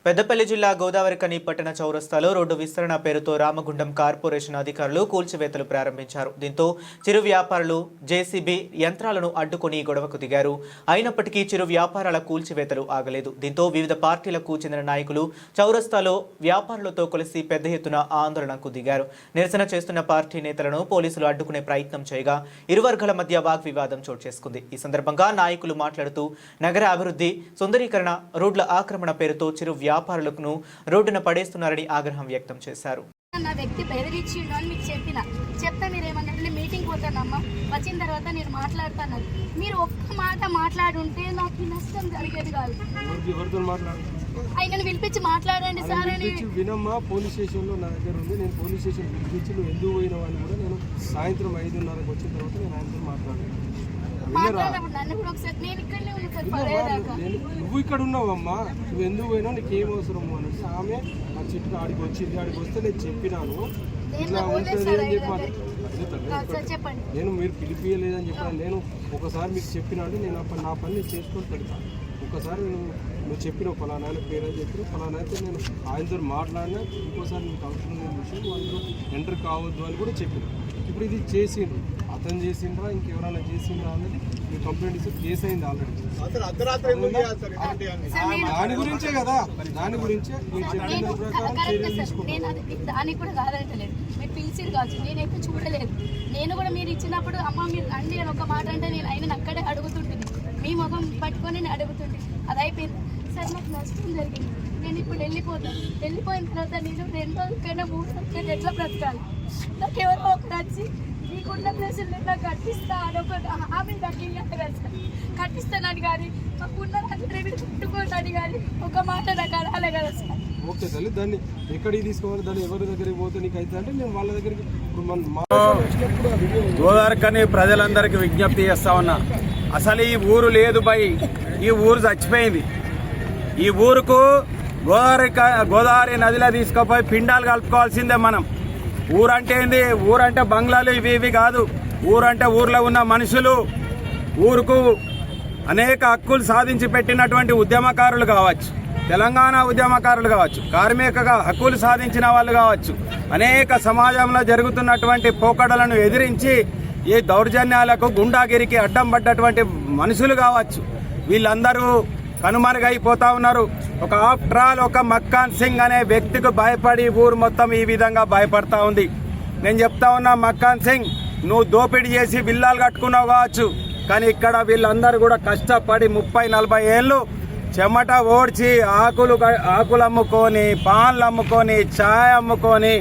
పెద్దపల్లి జిల్లా గోదావరిఖని పట్టణ చౌరస్తాలో రోడ్డు విస్తరణ పేరుతో రామగుండం కార్పొరేషన్ అధికారులు కూల్చివేతలు ప్రారంభించారు. దీంతో చిరు వ్యాపారులు జేసీబీ యంత్రాలను అడ్డుకొని గొడవకు దిగారు. అయినప్పటికీ చిరు వ్యాపారాల కూల్చివేతలు ఆగలేదు. దీంతో వివిధ పార్టీలకు చెందిన నాయకులు చౌరస్తాలో వ్యాపారులతో కలిసి పెద్ద ఎత్తున ఆందోళనకు దిగారు. నిరసన చేస్తున్న పార్టీ నేతలను పోలీసులు అడ్డుకునే ప్రయత్నం చేయగా ఇరు వర్గాల మధ్య వాగ్వివాదం చోటు చేసుకుంది. ఈ సందర్భంగా నాయకులు మాట్లాడుతూ నగర అభివృద్ధి, సుందరీకరణ, రోడ్ల ఆక్రమణ పేరుతో చిరు వ్యాపారులను రోడ్డున పడేస్తున్నారని ఆగ్రహం వ్యక్తం చేశారు. నా వ్యక్తి బెదిరించిండు అని మీకు చెప్తే మీరు ఏమన్నా మీటింగ్ పోతానమ్మా, వచ్చిన తర్వాత నేను మాట్లాడతాను. మీరు ఒక్క మాట మాట్లాడుంటే నాకు నష్టం జరిగేది కాదు. ఆయనను పిలిపించి మాట్లాడండి సార్ అని వినమ్మా. పోలీస్ స్టేషన్లో నా దగ్గర ఉంది. నేను పోలీస్ స్టేషన్ పిలిపించి నువ్వు ఎందుకు పోయినావు అని కూడా నేను సాయంత్రం 5:30కి వచ్చిన తర్వాత నేను ఆయనతో మాట్లాడాను. నువ్వు ఇక్కడ ఉన్నావమ్మా, నువ్వు ఎందుకు పోయినా నీకేం అవసరము అనేసి ఆమె ఆ చెట్టు ఆడికి వచ్చింది. ఆడికి వస్తే నేను చెప్పినాను ఇట్లా ఉంటుంది అని చెప్పాను. నేను మీరు పిలిపియలేదని చెప్పాను. నేను ఒకసారి మీకు చెప్పినాడు, నేను నా పని నేను చేసుకొని పెడతాను. ఒకసారి నువ్వు చెప్పిన ఫలానా పేరు అని చెప్పిన ఫలానా అయితే నేను ఆయనతో మాట్లాడినా, ఇంకోసారి నీకు అవసరం లేని విషయం వాళ్ళు ఎంటర్ కావద్దు అని కూడా చెప్పిన. ఇప్పుడు ఇది చేసిండ్రు, అతను చేసిండ్రా ఇంకెవరైనా చేసిండ్రా అనేది మీ కంప్లైంట్ ఇస్తే కేసు అయింది ఆల్రెడీ. దాని గురించే కదా, దాని గురించే మీరు చెప్పిన ప్రకారం చర్యలు తీసుకుంటారు. దానికి కూడా కాదంటలేదు, మీరు పిలిచిరు కావచ్చు, నేనైతే చూడలేదు. నేను కూడా మీరు ఇచ్చినప్పుడు అమ్మ మీరు రండి అని ఒక మాట అంటే నేను ఆయన అక్కడే అడుగుతుంటుంది, మీ ముఖం పట్టుకొని నేను అడుగుతుంది. అది అయిపోయింది సార్, నాకు నష్టం జరిగింది, నేను ఇప్పుడు వెళ్ళిపోయిన తర్వాత నేను 2 రోజులకైనా 3 రోజులకైనా ఎట్లా బ్రతకాలి? నాకు ఎవరో ఒకరు వచ్చి నీకున్న ప్లేసులు నేను కట్టిస్తా అని ఒక హామీ నాకు ఇవ్వాలి కదా సార్. కట్టిస్తానని కానీ మాకున్న పెట్టుకోండి కానీ ఒక మాట నాకు అనాలి కదా సార్. ఓకే తల్లి, దాన్ని ఎక్కడికి తీసుకోవాలి, దాన్ని ఎవరి దగ్గరికి పోతే నీకు అయితే అంటే నేను వాళ్ళ దగ్గరికి గోదావరిఖని ప్రజలందరికీ విజ్ఞప్తి చేస్తా ఉన్నా. అసలు ఈ ఊరు లేదు బై, ఈ ఊరు చచ్చిపోయింది. ఈ ఊరుకు గోదావరి నదిలో తీసుకుపోయి పిండాలు కలుపుకోవాల్సిందే మనం. ఊరంటే ఏంది? ఊరంటే బంగ్లాలు ఇవి కాదు. ఊరంటే ఊర్లో ఉన్న మనుషులు, ఊరుకు అనేక హక్కులు సాధించి పెట్టినటువంటి ఉద్యమకారులు కావచ్చు, తెలంగాణ ఉద్యమకారులు కావచ్చు, కార్మిక హక్కులు సాధించిన వాళ్ళు కావచ్చు, అనేక సమాజంలో జరుగుతున్నటువంటి పోకడలను ఎదిరించి ఈ దౌర్జన్యాలకు, గుండాగిరికి అడ్డం పడ్డటువంటి మనుషులు కావచ్చు. వీళ్ళందరూ కనుమరుగైపోతా ఉన్నారు. ఒక ఆఫ్టర్ ఆల్ ఒక మక్కాన్ సింగ్ అనే వ్యక్తికి భయపడి ఊరు మొత్తం ఈ విధంగా భయపడతా ఉంది. నేను చెప్తా ఉన్నా, మక్కాన్ సింగ్ నువ్వు దోపిడీ చేసి విల్లాలు కట్టుకున్నావు కావచ్చు, కానీ ఇక్కడ వీళ్ళందరూ కూడా కష్టపడి 30-40 ఏళ్ళు చెమట ఓడ్చి ఆకులు అమ్ముకొని, పాన్లు అమ్ముకొని, ఛాయ్ అమ్ముకొని,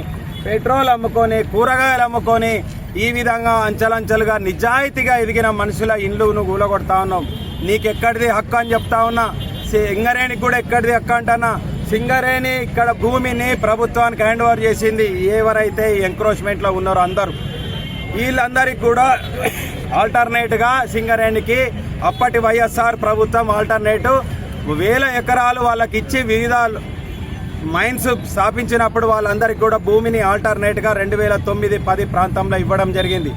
పెట్రోల్ అమ్ముకొని, కూరగాయలు అమ్ముకొని ఈ విధంగా అంచెలంచెలుగా నిజాయితీగా ఎదిగిన మనుషుల ఇండ్లు నువ్వు కూలగొడతా ఉన్నావు. నీకెక్కడిది హక్కు అని చెప్తా ఉన్నా. సింగరేణికి కూడా ఎక్కడిది హక్కు అంటన్నా. సింగరేణి ఇక్కడ భూమిని ప్రభుత్వానికి హ్యాండ్ ఓవర్ చేసింది. ఎవరైతే ఎంక్రోచ్మెంట్లో ఉన్నారో అందరూ, వీళ్ళందరికీ కూడా ఆల్టర్నేట్గా సింగరేణికి అప్పటి వైఎస్ఆర్ ప్రభుత్వం ఆల్టర్నేటివ్ 1000 ఎకరాలు వాళ్ళకి ఇచ్చి వివిధ మైన్స్ స్థాపించినప్పుడు వాళ్ళందరికీ కూడా భూమిని ఆల్టర్నేట్గా 2009-10 ప్రాంతంలో ఇవ్వడం జరిగింది.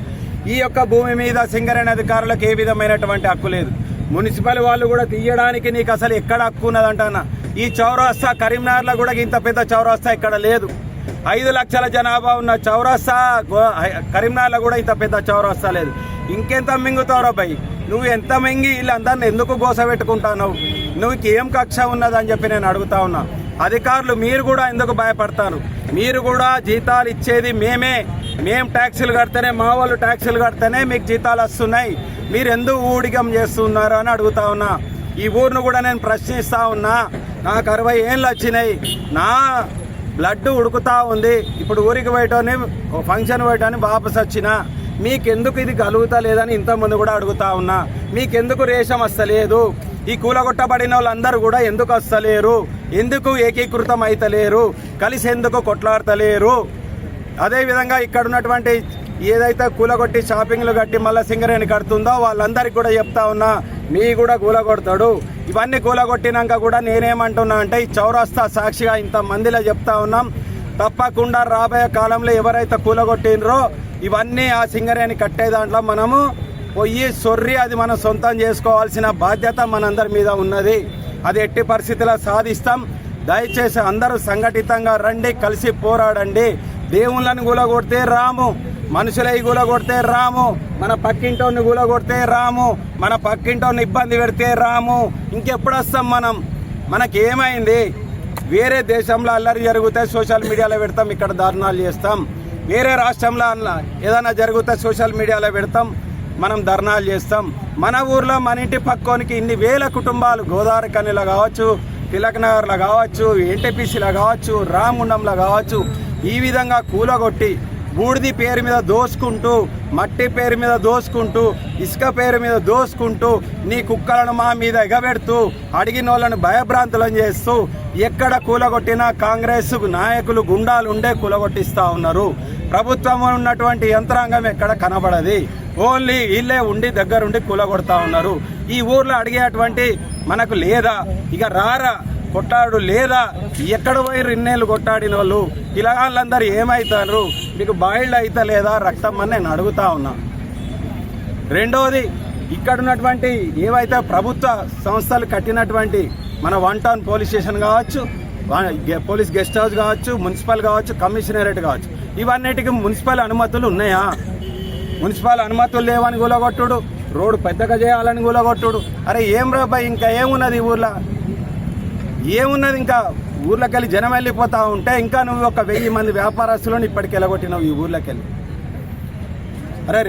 ఈ యొక్క భూమి మీద సింగరేణి అధికారులకు ఏ విధమైనటువంటి హక్కు లేదు. మున్సిపల్ వాళ్ళు కూడా తీయడానికి నీకు అసలు ఎక్కడ హక్కు ఉన్నదంటన్నా. ఈ చౌరస్తా కరీంనగర్లో కూడా ఇంత పెద్ద చౌరస్తా ఇక్కడ లేదు. 5 లక్షల జనాభా ఉన్న చౌరస్తా కరీంనగర్లో కూడా ఇంత పెద్ద చౌరస్తా లేదు. ఇంకెంత మింగుతావురా భయ్? నువ్వు ఎంత మింగి వీళ్ళందరినీ ఎందుకు గోసపెట్టుకుంటావు? నువ్వు ఏం కక్ష ఉన్నదని చెప్పి నేను అడుగుతా ఉన్నా. అధికారులు మీరు కూడా ఎందుకు భయపడతారు? మీరు కూడా జీతాలు ఇచ్చేది మేము ట్యాక్సులు కడితేనే, మా వాళ్ళు ట్యాక్సులు కడితేనే మీకు జీతాలు వస్తున్నాయి. మీరు ఎందుకు ఊడిగం చేస్తున్నారు అని అడుగుతా ఉన్నా. ఈ ఊరిని కూడా నేను ప్రశ్నిస్తా ఉన్నా. నాకు 60 ఏళ్ళు వచ్చినాయి, నా బ్లడ్ ఉడుకుతా ఉంది. ఇప్పుడు ఊరికి పోయటోని ఫంక్షన్ పోయటాన్ని వాపస్ వచ్చినా మీకెందుకు ఇది కలుగుతా లేదని ఇంతకుముందు కూడా అడుగుతా ఉన్నా. మీకెందుకు రేషం వస్తలేదు? ఈ కూలగొట్టబడిన వాళ్ళందరూ కూడా ఎందుకు వస్తలేరు? ఎందుకు ఏకీకృతం అయితలేరు? కలిసి ఎందుకు కొట్లాడతలేరు? అదేవిధంగా ఇక్కడ ఉన్నటువంటి ఏదైతే కూలగొట్టి షాపింగ్లు కట్టి మళ్ళీ సింగరేణి కడుతుందో వాళ్ళందరికీ కూడా చెప్తా ఉన్నా, మీ కూడా కూలగొడతాడు. ఇవన్నీ కూలగొట్టినాక కూడా నేనేమంటున్నా అంటే, ఈ చౌరస్తా సాక్షిగా ఇంతమందిలో చెప్తా ఉన్నాం, తప్పకుండా రాబోయే కాలంలో ఎవరైతే కూలగొట్టినరో ఇవన్నీ ఆ సింగరేణి కట్టే దాంట్లో మనము పోయి సొర్రి అది మనం సొంతం చేసుకోవాల్సిన బాధ్యత మనందరి మీద ఉన్నది. అది ఎట్టి పరిస్థితుల్లో సాధిస్తాం. దయచేసి అందరూ సంఘటితంగా రండి, కలిసి పోరాడండి. దేవుళ్ళని కూలగొడితే రాము, మనుషులై కూలగొడితే రాము, మన పక్కింటోని కూలగొడితే రాము, మన పక్కింటోని ఇబ్బంది పెడితే రాము. ఇంకెప్పుడు వస్తాం మనం? మనకేమైంది? వేరే దేశంలో అల్లరి జరిగితే సోషల్ మీడియాలో పెడతాం, ఇక్కడ ధర్నాలు చేస్తాం. వేరే రాష్ట్రంలో ఏదైనా జరిగితే సోషల్ మీడియాలో పెడతాం, మనం ధర్నాలు చేస్తాం. మన ఊర్లో మన ఇంటి పక్కోనికి ఇన్ని వేల కుటుంబాలు గోదావరి కనిలో కావచ్చు, తిలక్ నగర్లో కావచ్చు, ఎన్టీపీసీలో కావచ్చు, రామగుండంలో కావచ్చు, ఈ విధంగా కూలగొట్టి బూడిది పేరు మీద దోసుకుంటూ, మట్టి పేరు మీద దోసుకుంటూ, ఇసుక పేరు మీద దోసుకుంటూ, నీ కుక్కలను మా మీద ఎగబెడుతూ, అడిగిన వాళ్ళను భయభ్రాంతులను చేస్తూ, ఎక్కడ కూలగొట్టినా కాంగ్రెస్ నాయకులు గుండాలు ఉండే కూలగొట్టిస్తూ ఉన్నారు. ప్రభుత్వం ఉన్నటువంటి యంత్రాంగం ఎక్కడ కనబడది, ఓన్లీ వీళ్ళే ఉండి దగ్గరుండి కూలగొడతా ఉన్నారు. ఈ ఊర్లో అడిగేటువంటి మనకు లేదా, ఇక రారా కొట్టాడు లేదా, ఎక్కడ పోయి ఇన్నేళ్ళు కొట్టాడిన వాళ్ళు పిల్లగాళ్ళందరూ ఏమవుతారు, మీకు బాయిల్డ్ అయితే లేదా రక్తం అని నేను అడుగుతా ఉన్నా. రెండవది, ఇక్కడ ఉన్నటువంటి ఏవైతే ప్రభుత్వ సంస్థలు కట్టినటువంటి మన 1 టౌన్ పోలీస్ స్టేషన్ కావచ్చు, పోలీస్ గెస్ట్ హౌస్ కావచ్చు, మున్సిపల్ కావచ్చు, కమిషనరేట్ కావచ్చు, ఇవన్నిటికీ మున్సిపల్ అనుమతులు ఉన్నాయా? మున్సిపల్ అనుమతులు లేవని కూలగొట్టుడు, రోడ్డు పెద్దగా చేయాలని కూలగొట్టుడు. అరే ఏం రాబాయ్, ఇంకా ఏమున్నది ఊర్లో? ఏమున్నది? ఇంకా ఊర్లోకి వెళ్ళి జనం వెళ్ళిపోతా ఉంటే ఇంకా నువ్వు ఒక 1000 మంది వ్యాపారస్తులను ఇప్పటికి వెళ్ళగొట్టినావు ఈ ఊర్లోకి వెళ్ళి.